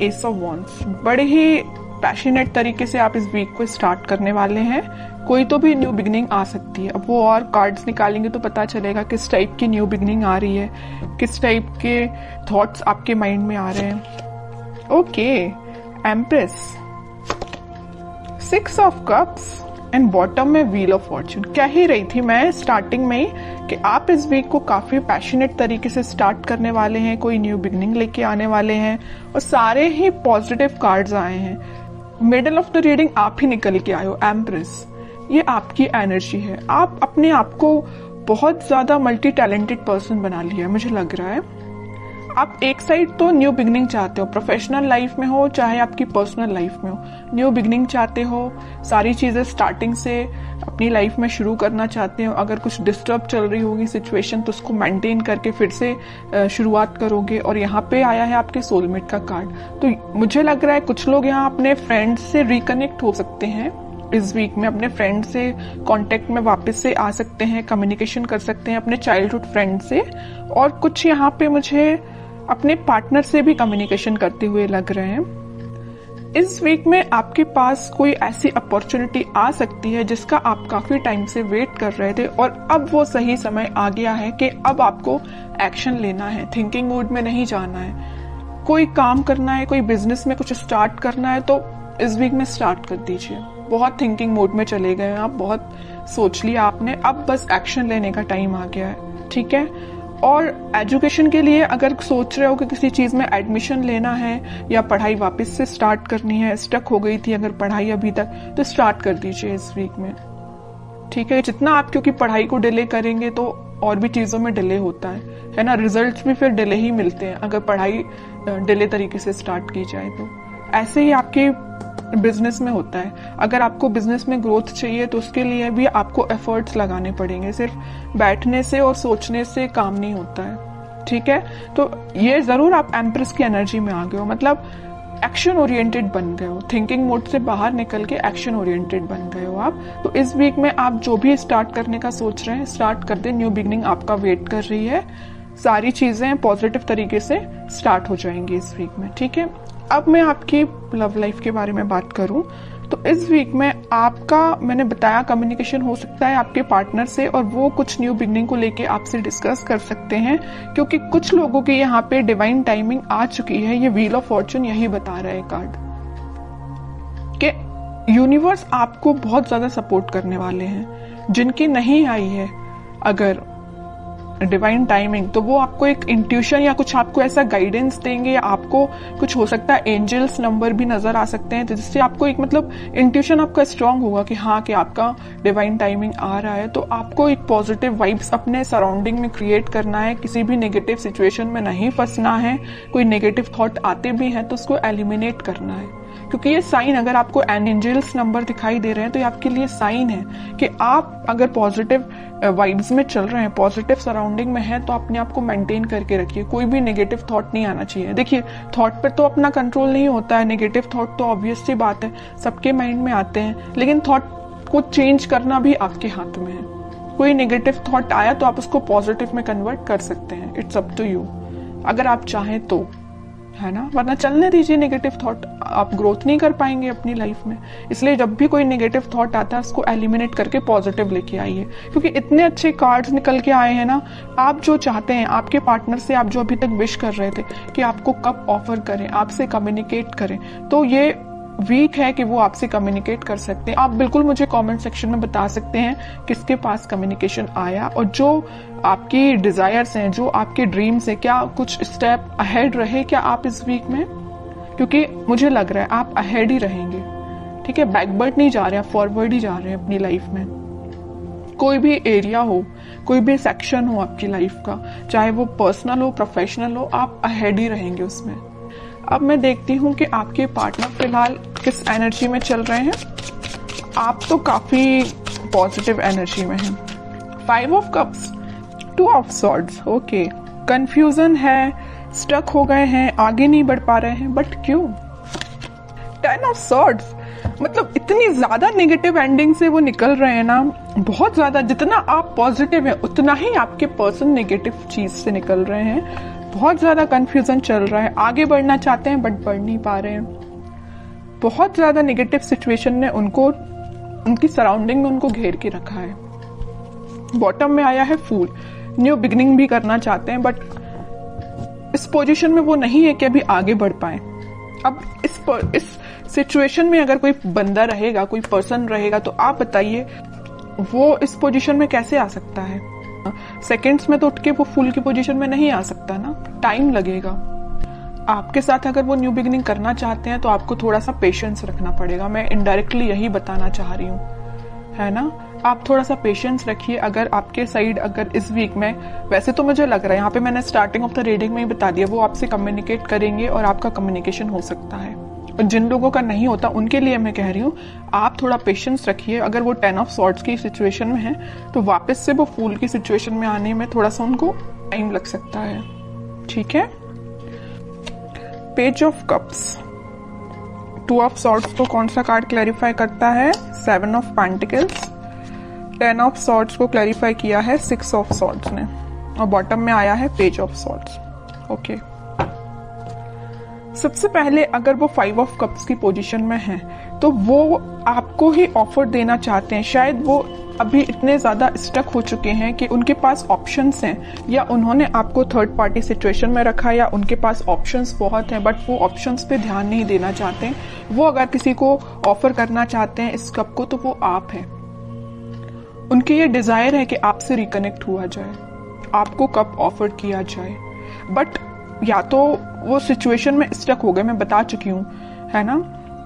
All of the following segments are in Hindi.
S of wands. बड़े ही पैशनेट तरीके से आप इस वीक को स्टार्ट करने वाले हैं। कोई तो भी न्यू बिगनिंग आ सकती है। अब वो और कार्ड्स निकालेंगे तो पता चलेगा किस टाइप की न्यू बिगनिंग आ रही है, किस टाइप के थॉट्स आपके माइंड में आ रहे हैं। Okay, empress, 6 of cups and bottom में व्हील ऑफ फॉर्चून। कह ही रही थी मैं स्टार्टिंग में ही कि आप इस वीक को काफी पैशनेट तरीके से स्टार्ट करने वाले हैं, कोई न्यू बिगनिंग लेके आने वाले हैं, और सारे ही पॉजिटिव कार्ड्स आए हैं। मिडल ऑफ द रीडिंग आप ही निकल के आए हो, एम्प्रेस। ये आपकी एनर्जी है। आप अपने आप को बहुत ज्यादा मल्टी टैलेंटेड पर्सन बना लिया है, मुझे लग रहा है। आप एक साइड तो न्यू बिगनिंग चाहते हो, प्रोफेशनल लाइफ में हो चाहे आपकी पर्सनल लाइफ में हो, न्यू बिगनिंग चाहते हो, सारी चीजें स्टार्टिंग से अपनी लाइफ में शुरू करना चाहते हो। अगर कुछ डिस्टर्ब चल रही होगी सिचुएशन तो उसको मेंटेन करके फिर से शुरुआत करोगे। और यहाँ पे आया है आपके सोलमेट का कार्ड। तो मुझे लग रहा है कुछ लोग यहाँ अपने फ्रेंड्स से रिकनेक्ट हो सकते हैं इस वीक में, अपने फ्रेंड से कांटेक्ट में वापस से आ सकते हैं, कम्युनिकेशन कर सकते हैं अपने चाइल्डहुड फ्रेंड से। और कुछ यहाँ पे मुझे अपने पार्टनर से भी कम्युनिकेशन करते हुए लग रहे हैं। इस वीक में आपके पास कोई ऐसी अपॉर्चुनिटी आ सकती है जिसका आप काफी टाइम से वेट कर रहे थे और अब वो सही समय आ गया है कि अब आपको एक्शन लेना है, थिंकिंग मोड में नहीं जाना है। कोई काम करना है, कोई बिजनेस में कुछ स्टार्ट करना है तो इस वीक में स्टार्ट कर दीजिए। बहुत थिंकिंग मोड में चले गए हैं आप, बहुत सोच लिया आपने, अब बस एक्शन लेने का टाइम आ गया है, ठीक है। और एजुकेशन के लिए अगर सोच रहे हो कि किसी चीज में एडमिशन लेना है या पढ़ाई वापस से स्टार्ट करनी है, स्टक हो गई थी अगर पढ़ाई अभी तक, तो स्टार्ट कर दीजिए इस वीक में, ठीक है। जितना आप क्योंकि पढ़ाई को डिले करेंगे तो और भी चीजों में डिले होता है ना, रिजल्ट्स भी फिर डिले ही मिलते हैं अगर पढ़ाई डिले तरीके से स्टार्ट की जाए तो। ऐसे ही आपके बिजनेस में होता है। अगर आपको बिजनेस में ग्रोथ चाहिए तो उसके लिए भी आपको एफर्ट्स लगाने पड़ेंगे, सिर्फ बैठने से और सोचने से काम नहीं होता है, ठीक है। तो ये जरूर आप एम्प्रेस की एनर्जी में आ गए हो, मतलब एक्शन ओरिएंटेड बन गए हो, थिंकिंग मोड से बाहर निकल के एक्शन ओरिएंटेड बन गए हो आप। तो इस वीक में आप जो भी स्टार्ट करने का सोच रहे हैं स्टार्ट कर दे, न्यू बिगनिंग आपका वेट कर रही है। सारी चीजें पॉजिटिव तरीके से स्टार्ट हो जाएंगी इस वीक में, ठीक है। अब मैं आपकी लव लाइफ के बारे में बात करूं तो इस वीक में आपका, मैंने बताया, कम्युनिकेशन हो सकता है आपके पार्टनर से और वो कुछ न्यू बिगनिंग को लेके आपसे डिस्कस कर सकते हैं, क्योंकि कुछ लोगों की यहाँ पे डिवाइन टाइमिंग आ चुकी है। ये व्हील ऑफ फॉर्चून यही बता रहा है कार्ड कि यूनिवर्स आपको बहुत ज्यादा सपोर्ट करने वाले हैं। जिनकी नहीं आई है अगर डिवाइन टाइमिंग तो वो आपको एक इंट्यूशन या कुछ आपको ऐसा गाइडेंस देंगे, या आपको कुछ हो सकता है एंजल्स नंबर भी नजर आ सकते हैं, तो जिससे आपको एक मतलब इंट्यूशन आपका स्ट्रांग होगा कि हाँ कि आपका डिवाइन टाइमिंग आ रहा है। तो आपको एक पॉजिटिव वाइब्स अपने सराउंडिंग में क्रिएट करना है, किसी भी नेगेटिव सिचुएशन में नहीं फंसना है। कोई नेगेटिव थॉट आते भी हैं तो उसको एलिमिनेट करना है, क्योंकि ये साइन, अगर आपको एंजल्स नंबर दिखाई दे रहे हैं तो ये आपके लिए साइन है कि आप अगर पॉजिटिव वाइब्स में चल रहे हैं, पॉजिटिव सराउंडिंग में है, तो अपने आप को मेंटेन करके रखिए। कोई भी नेगेटिव थॉट नहीं आना चाहिए। देखिए, थॉट पर तो अपना कंट्रोल नहीं होता है, नेगेटिव थॉट तो ऑब्वियस सी बात है सबके माइंड में आते हैं, लेकिन थॉट को चेंज करना भी आपके हाथ में है। कोई नेगेटिव थॉट आया तो आप उसको पॉजिटिव में कन्वर्ट कर सकते हैं, इट्स अप टू यू, अगर आप चाहें तो, है ना। वरना चलने दीजिए नेगेटिव थॉट, आप ग्रोथ नहीं कर पाएंगे अपनी लाइफ में। इसलिए जब भी कोई नेगेटिव थॉट आता है उसको एलिमिनेट करके पॉजिटिव लेके आइए, क्योंकि इतने अच्छे कार्ड्स निकल के आए हैं ना। आप जो चाहते हैं आपके पार्टनर से, आप जो अभी तक विश कर रहे थे कि आपको कब ऑफर करें, आपसे कम्युनिकेट करें, तो ये वीक है कि वो आपसे कम्युनिकेट कर सकते हैं। आप बिल्कुल मुझे कमेंट सेक्शन में बता सकते हैं किसके पास कम्युनिकेशन आया, और जो आपकी डिजायर्स हैं, जो आपके ड्रीम्स हैं, क्या कुछ स्टेप अहेड रहे क्या आप इस वीक में, क्योंकि मुझे लग रहा है आप अहेड ही रहेंगे, ठीक है। बैकवर्ड नहीं जा रहे हैं, फॉरवर्ड ही जा रहे हैं अपनी लाइफ में। कोई भी एरिया हो, कोई भी सेक्शन हो आपकी लाइफ का, चाहे वो पर्सनल हो, प्रोफेशनल हो, आप अहेड ही रहेंगे उसमें। अब मैं देखती हूँ कि आपके पार्टनर फिलहाल किस एनर्जी में चल रहे हैं। आप तो काफी पॉजिटिव एनर्जी में हैं। 5 of cups, 2 of swords, okay, confusion है, स्टक हो गए हैं, आगे नहीं बढ़ पा रहे हैं, बट क्यों? 10 ऑफ सॉर्ड्स, मतलब इतनी ज्यादा नेगेटिव एंडिंग से वो निकल रहे हैं ना, बहुत ज्यादा। जितना आप पॉजिटिव हैं उतना ही आपके पर्सन नेगेटिव चीज से निकल रहे हैं। बहुत ज्यादा कंफ्यूजन चल रहा है, आगे बढ़ना चाहते हैं बट बढ़ नहीं पा रहे हैं। बहुत ज्यादा नेगेटिव सिचुएशन ने उनको, उनकी सराउंडिंग में उनको घेर के रखा है। बॉटम में आया है फूल, न्यू बिगनिंग भी करना चाहते हैं बट इस पोजीशन में वो नहीं है कि अभी आगे बढ़ पाए। अब इस सिचुएशन में अगर कोई बंदा रहेगा, कोई पर्सन रहेगा, तो आप बताइए वो इस पोजीशन में कैसे आ सकता है? सेकंड्स में तो उठ के वो फूल की पोजीशन में नहीं आ सकता ना, टाइम लगेगा। आपके साथ अगर वो न्यू बिगिनिंग करना चाहते हैं तो आपको थोड़ा सा पेशेंस रखना पड़ेगा। मैं इनडायरेक्टली यही बताना चाह रही हूँ, है ना। आप थोड़ा सा पेशेंस रखिए। अगर आपके साइड अगर इस वीक में, वैसे तो मुझे लग रहा है यहाँ पे मैंने स्टार्टिंग ऑफ द रीडिंग में ही बता दिया, वो आपसे कम्युनिकेट करेंगे और आपका कम्युनिकेशन हो सकता है। और जिन लोगों का नहीं होता उनके लिए मैं कह रही हूँ आप थोड़ा पेशेंस रखिए। अगर वो 10 ऑफ सॉर्ड्स की सिचुएशन में है तो वापस से वो फूल की सिचुएशन में आने में थोड़ा सा उनको टाइम लग सकता है, ठीक है। Page of cups, 2 of swords को कौन सा कार्ड क्लैरिफाई करता है? 7 ऑफ पेंटिकल्स। 10 ऑफ सॉर्ड्स को क्लैरिफाई किया है 6 ऑफ सॉर्ड्स ने, और बॉटम में आया है पेज ऑफ सॉर्ड्स। ओके, सबसे पहले अगर वो 5 ऑफ कप्स की पोजीशन में है तो वो आपको ही ऑफर देना चाहते हैं। शायद वो अभी इतने ज्यादा स्टक हो चुके हैं कि उनके पास ऑप्शंस हैं, या उन्होंने आपको थर्ड पार्टी सिचुएशन में रखा, या उनके पास ऑप्शंस बहुत हैं बट वो ऑप्शंस पे ध्यान नहीं देना चाहते। वो अगर किसी को ऑफर करना चाहते हैं इस कप को तो वो आप हैं। उनके ये डिजायर है कि आपसे रिकनेक्ट हुआ जाए, आपको कप ऑफर किया जाए, बट या तो वो सिचुएशन में स्टक हो गए, मैं बता चुकी हूँ, है ना,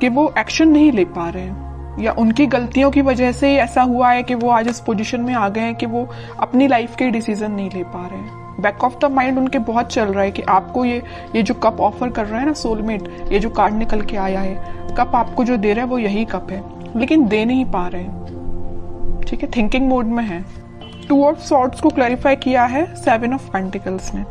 कि वो एक्शन नहीं ले पा रहे हैं, या उनकी गलतियों की वजह से ही ऐसा हुआ है कि वो आज इस पोजीशन में आ गए हैं कि वो अपनी लाइफ के डिसीजन नहीं ले पा रहे हैं। बैक ऑफ द माइंड उनके बहुत चल रहा है कि आपको ये जो कप ऑफर कर रहा है ना सोलमेट, ये जो कार्ड निकल के आया है, कप आपको जो दे रहा है वो यही कप है, लेकिन दे नहीं पा रहे हैं, ठीक है, थिंकिंग मोड में है। 2 ऑफ सॉर्ड्स को क्लैरिफाई किया है 7 ऑफ पेंटिकल्स ने।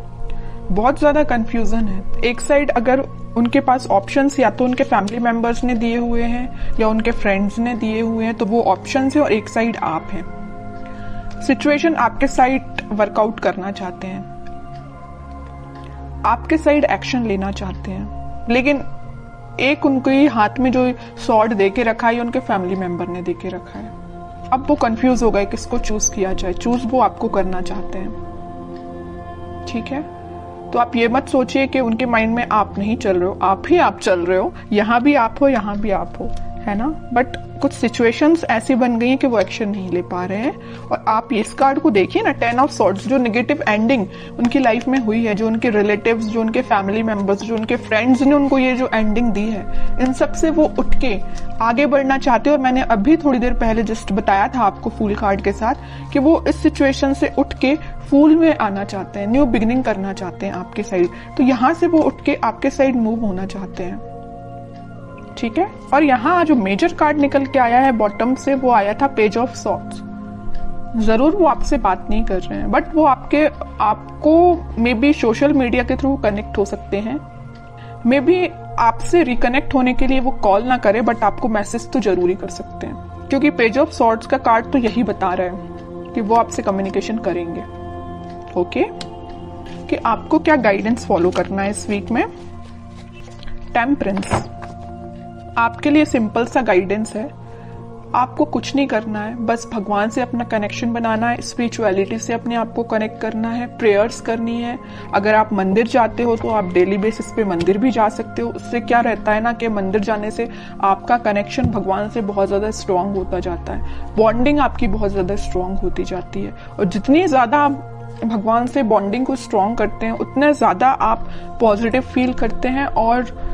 बहुत ज्यादा कंफ्यूजन है। एक साइड अगर उनके पास ऑप्शंस या तो उनके फैमिली मेंबर्स ने दिए हुए हैं या उनके फ्रेंड्स ने दिए हुए हैं तो वो ऑप्शंस है, और एक साइड आप हैं। सिचुएशन आपके साइड वर्कआउट करना चाहते हैं, आपके साइड एक्शन लेना चाहते हैं, लेकिन एक उनके हाथ में जो सॉर्ड दे के रखा है उनके फैमिली मेंबर ने दे के रखा है। अब वो कंफ्यूज हो गए किसको चूज किया जाए। चूज वो आपको करना चाहते हैं, ठीक है। तो आप ये मत सोचिए कि उनके माइंड में आप नहीं चल रहे हो, आप ही आप चल रहे हो, यहाँ भी आप हो, यहाँ भी आप हो, है ना। बट कुछ सिचुएशंस ऐसी बन गई हैं कि वो एक्शन नहीं ले पा रहे हैं। और आप इस कार्ड को देखिए ना, 10 ऑफ सॉर्ड्स, जो नेगेटिव एंडिंग उनकी लाइफ में हुई है, जो उनके रिलेटिव्स, जो उनके फैमिली मेंबर्स, जो उनके फ्रेंड्स ने उनको ये जो एंडिंग दी है, इन सब से वो उठ के आगे बढ़ना चाहते हैं। और मैंने अभी थोड़ी देर पहले जस्ट बताया था आपको फूल कार्ड के साथ कि वो इस सिचुएशन से उठ के फूल में आना चाहते हैं, न्यू बिगिनिंग करना चाहते हैं आपके साइड। तो यहाँ से वो उठ के आपके साइड मूव होना चाहते हैं, ठीक है। और यहाँ जो मेजर कार्ड निकल के आया है बॉटम से, वो आया था पेज ऑफ सॉर्ड्स। जरूर वो आपसे बात नहीं कर रहे हैं, बट वो आपको मे बी सोशल मीडिया के थ्रू कनेक्ट हो सकते हैं। मे बी आपसे रिकनेक्ट होने के लिए वो कॉल ना करे, बट आपको मैसेज तो जरूरी कर सकते हैं, क्योंकि पेज ऑफ सॉर्ड्स का कार्ड तो यही बता रहा है कि वो आपसे कम्युनिकेशन करेंगे। ओके, कि आपको क्या गाइडेंस फॉलो करना है इस वीक में। टेम्परेंस आपके लिए सिंपल सा गाइडेंस है। आपको कुछ नहीं करना है, बस भगवान से अपना कनेक्शन बनाना है, स्पिरिचुअलिटी से अपने आप को कनेक्ट करना है, प्रेयर्स करनी है। अगर आप मंदिर जाते हो तो आप डेली बेसिस पे मंदिर भी जा सकते हो। उससे क्या रहता है ना कि मंदिर जाने से आपका कनेक्शन भगवान से बहुत ज्यादा स्ट्रांग होता जाता है, बॉन्डिंग आपकी बहुत ज्यादा स्ट्रांग होती जाती है। और जितनी ज्यादा आप भगवान से बॉन्डिंग को स्ट्रांग करते हैं उतने ज्यादा आप पॉजिटिव फील करते हैं और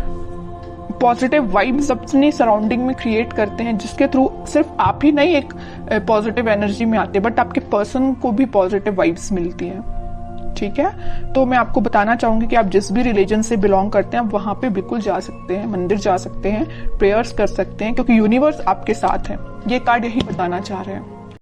पॉजिटिव वाइब्स अपनी सराउंडिंग में क्रिएट करते हैं, जिसके थ्रू सिर्फ आप ही नहीं एक पॉजिटिव एनर्जी में आते, बट आपके पर्सन को भी पॉजिटिव वाइब्स मिलती हैं, ठीक है। तो मैं आपको बताना चाहूंगी कि आप जिस भी रिलीजन से बिलोंग करते हैं आप वहां पे बिल्कुल जा सकते हैं, मंदिर जा सकते हैं, प्रेयर्स कर सकते हैं, क्योंकि यूनिवर्स आपके साथ है। ये कार्ड यही बताना चाह रहे हैं।